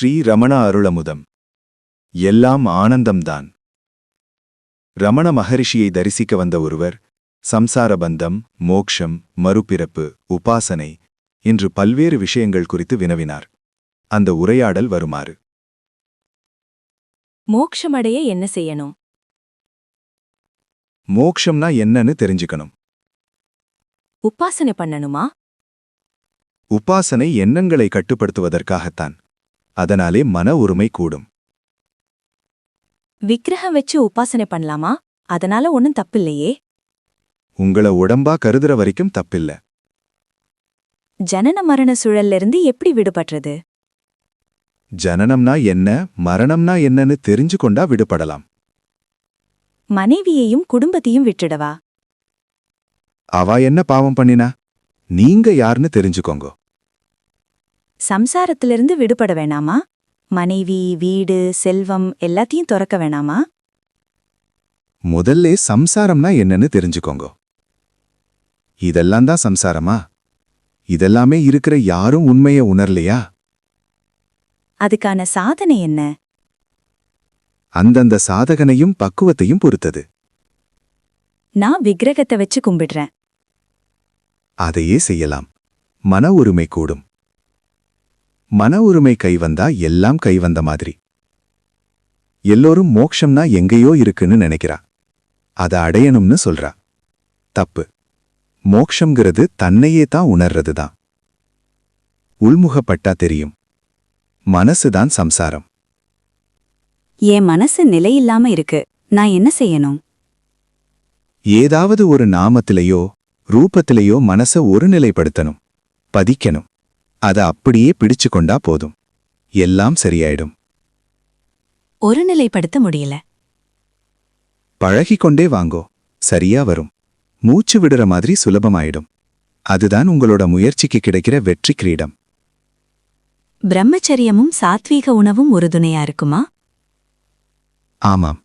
ஸ்ரீ ரமண அருளமுதம். எல்லாம் ஆனந்தம்தான். ரமண மகரிஷியை தரிசிக்க வந்த ஒருவர் சம்சார பந்தம், மோக்ஷம், மறுபிறப்பு, உபாசனை என்று பல்வேறு விஷயங்கள் குறித்து வினவினார். அந்த உரையாடல் வருமாறு. மோக்ஷமடைய என்ன செய்யணும்? மோக்ஷம்னா என்னன்னு தெரிஞ்சுக்கணும். உபாசனை பண்ணணுமா? உபாசனை எண்ணங்களை கட்டுப்படுத்துவதற்காகத்தான். அதனாலே மன உரிமை கூடும். விக்கிரகம் வச்சு உபாசனை பண்ணலாமா? அதனால ஒன்னும் தப்பில்லையே. உங்கள உடம்பா கருதுற வரைக்கும் தப்பில்ல. ஜனன மரண சுழல்ல இருந்து எப்படி விடுபடுறது? ஜனனம்னா என்ன, மரணம்னா என்னன்னு தெரிஞ்சு கொண்டா விடுபடலாம். மனைவியையும் குடும்பத்தையும் விட்டுடவா? அவா என்ன பாவம் பண்ணினா? நீங்க யாருன்னு தெரிஞ்சுக்கோங்க. சம்சாரத்திலிருந்து விடுபட வேணாமா? மனைவி, வீடு, செல்வம் எல்லாத்தையும் துறக்க வேணாமா? முதல்ல சம்சாரம்னா என்னன்னு தெரிஞ்சுக்கோங்க. இதெல்லாம் தான் சம்சாரமா? இதெல்லாமே இருக்கிற யாரும் உண்மையை உணரலையா? அதுக்கான சாதனை என்ன? அந்தந்த சாதகனையும் பக்குவத்தையும் பொறுத்தது. நான் விக்கிரகத்தை வச்சு கும்பிடுறேன். அதையே செய்யலாம். மன உரிமை கூடும். மன உரிமை கைவந்தா எல்லாம் கைவந்த மாதிரி. எல்லோரும் மோக்ஷம்னா எங்கேயோ இருக்குன்னு நினைக்கிறா. அதை அடையணும்னு சொல்றா. தப்பு. மோக்ஷங்கிறது தன்னையே தான் உணர்றதுதான். உள்முகப்பட்டா தெரியும். மனசுதான் சம்சாரம். என் மனசு நிலையில்லாம இருக்கு. நான் என்ன செய்யணும்? ஏதாவது ஒரு நாமத்திலேயோ ரூபத்திலேயோ மனச ஒருநிலைப்படுத்தணும், பதிக்கணும். அதை அப்படியே பிடிச்சு கொண்டா போதும். எல்லாம் சரியாயிடும். ஒருநிலைப்படுத்த முடியல. பழகிக்கொண்டே வாங்கோ, சரியா வரும். மூச்சு விடுற மாதிரி சுலபமாயிடும். அதுதான் உங்களோட முயற்சிக்கு கிடைக்கிற வெற்றி கிரீடம். பிரம்மச்சரியமும் சாத்வீக உணவும் உறுதுணையா இருக்குமா? ஆமாம்,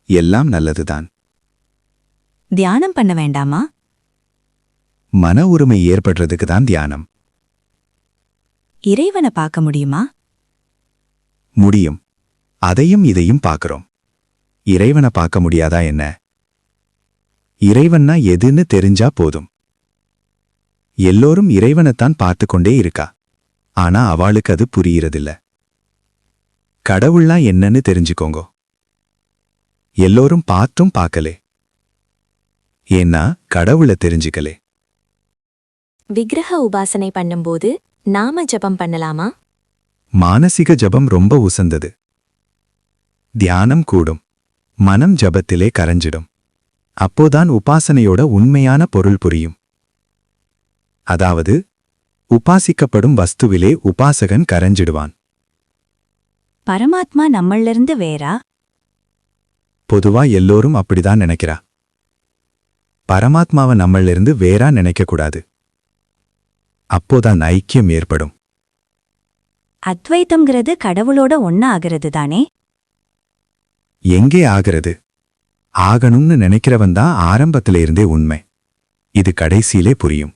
எல்லாம் நல்லதுதான். தியானம் பண்ண வேண்டாமா? மன உரிமை ஏற்படுறதுக்கு தான் தியானம். இறைவனை பார்க்க முடியுமா? முடியும். அதையும் இதையும் பார்க்கறோம். இறைவனை பார்க்க முடியாதா என்ன? இறைவன்னா எதுன்னு தெரிஞ்சா போதும். எல்லோரும் இறைவனைத்தான் பார்த்து கொண்டே இருக்கா. ஆனா அவளுக்கு அது புரியறதில்ல. கடவுள்னா என்னன்னு தெரிஞ்சுக்கோங்க. எல்லோரும் பார்த்தும் பார்க்கலே. ஏன்னா கடவுளை தெரிஞ்சுக்கலே. விக்கிரக உபாசனை பண்ணும்போது நாம ஜபம் பண்ணலாமா? மானசிக ஜபம் ரொம்ப உசந்தது. தியானம் கூடும். மனம் ஜபத்திலே கரைஞ்சிடும். அப்போதான் உபாசனையோட உண்மையான பொருள் புரியும். அதாவது உபாசிக்கப்படும் வஸ்துவிலே உபாசகன் கரைஞ்சிடுவான். பரமாத்மா நம்மளிருந்து வேறா? பொதுவா எல்லோரும் அப்படிதான் நினைக்கிறா. பரமாத்மாவை நம்மளிருந்து வேறா நினைக்கக்கூடாது. அப்போதான் ஐக்கியம் ஏற்படும். அத்வைத்தம்ங்கிறது கடவுளோட ஒன்னா ஆகிறது தானே? எங்கே ஆகிறது? ஆகணும்னு நினைக்கிறவன்தான் ஆரம்பத்தில இருந்தே உண்மை. இது கடைசியிலே புரியும்.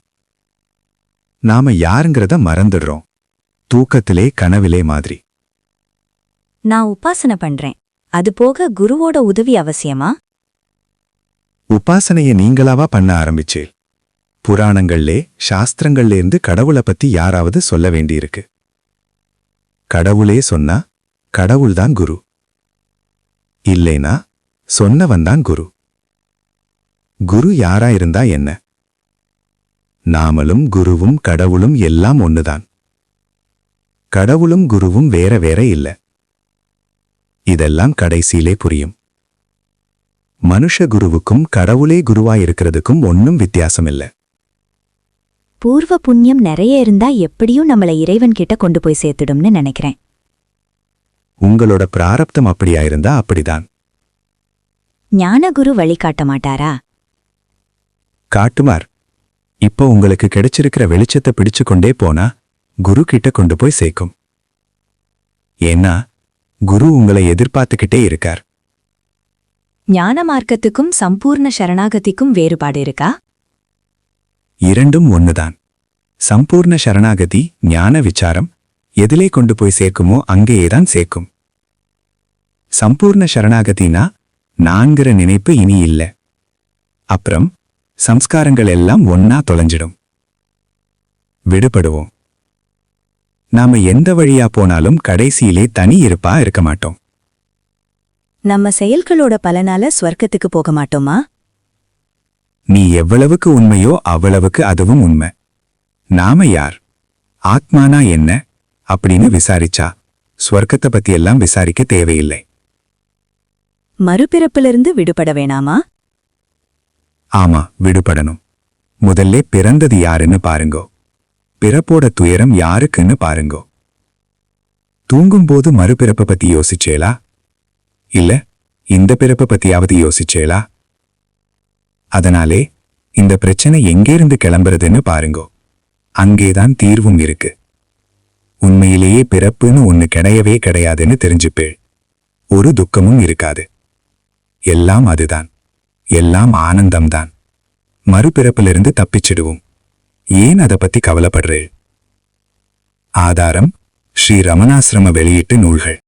நாம யாருங்கிறத மறந்துடுறோம். தூக்கத்திலே கனவிலே மாதிரி. நான் உபாசனை பண்றேன். அது போக குருவோட உதவி அவசியமா? உபாசனைய நீங்களாவா பண்ண ஆரம்பிச்சேல். புராணங்கள்லே சாஸ்திரங்கள்லேருந்து கடவுளை பத்தி யாராவது சொல்ல வேண்டியிருக்கு. கடவுளே சொன்னா கடவுள்தான் குரு. இல்லைனா சொன்னவன்தான் குரு. குரு யாரா இருந்தா என்ன? நாமளும் குருவும் கடவுளும் எல்லாம் ஒண்ணுதான். கடவுளும் குருவும் வேற வேற இல்ல. இதெல்லாம் கடைசியிலே புரியும். மனுஷ குருவுக்கும் கடவுளே குருவாயிருக்கிறதுக்கும் ஒன்னும் வித்தியாசம் இல்ல. பூர்வ புண்ணியம் நிறைய இருந்தா எப்படியும் நம்மள இறைவன் கிட்ட கொண்டு போய் சேர்த்துடும்னு நினைக்கிறேன். உங்களோட பிராரப்தம் அப்படியாயிருந்தா அப்படிதான். ஞானகுரு வழிகாட்ட மாட்டாரா? காட்டுமார். இப்போ உங்களுக்கு கிடைச்சிருக்கிற வெளிச்சத்தை பிடிச்சு கொண்டே போனா குரு கிட்ட கொண்டு போய் சேர்க்கும். ஏன்னா குரு உங்களை எதிர்பார்த்துக்கிட்டே இருக்கார். ஞான மார்க்கத்துக்கும் சம்பூர்ண சரணாகதிக்கும் வேறுபாடு இருக்கா? இரண்டும் ஒன்னுதான். சம்பூர்ண சரணாகதி ஞான விசாரம், எதிலே கொண்டு போய் சேர்க்குமோ அங்கேயேதான் சேர்க்கும். சம்பூர்ண சரணாகதினா நான்கிற நினைப்பு இனி இல்ல. அப்புறம் சம்ஸ்காரங்கள் எல்லாம் ஒன்னா தொலைஞ்சிடும். விடுபடுவோம். நாம எந்த வழியா போனாலும் கடைசியிலே தனி இருப்பா இருக்க மாட்டோம். நம்ம செயல்களோட பலனால ஸ்வர்க்கத்துக்கு போக மாட்டோமா? நீ எவ்வளவுக்கு உண்மையோ அவ்வளவுக்கு அதுவும் உண்மை. நாம யார், ஆத்மானா என்ன அப்படின்னு விசாரிச்சா ஸ்வர்க்கத்தை பத்தியெல்லாம் விசாரிக்க தேவையில்லை. மறுபிறப்பிலிருந்து விடுபட வேணாமா? ஆமா, விடுபடணும். முதல்ல பிறந்தது யாருன்னு பாருங்கோ. பிறப்போட துயரம் யாருக்குன்னு பாருங்கோ. தூங்கும்போது மறுபிறப்ப பத்தி யோசிச்சேளா? இல்ல இந்த பிறப்ப பத்தியாவது யோசிச்சேளா? அதனாலே இந்த பிரச்சனை எங்கேருந்து கிளம்புறதுன்னு பாருங்கோ. அங்கேதான் தீர்வும் இருக்கு. உண்மையிலேயே பிறப்புன்னு ஒன்னு கிடையவே கிடையாதுன்னு தெரிஞ்சுப்பேள். ஒரு துக்கமும் இருக்காது. எல்லாம் அதுதான். எல்லாம் ஆனந்தம்தான். மறுபிறப்பிலிருந்து தப்பிச்சிடுவோம். ஏன் அதை பத்தி கவலைப்படுறேள்? ஆதாரம் ஸ்ரீ ரமணாசிரம வெளியீட்டு நூல்கள்.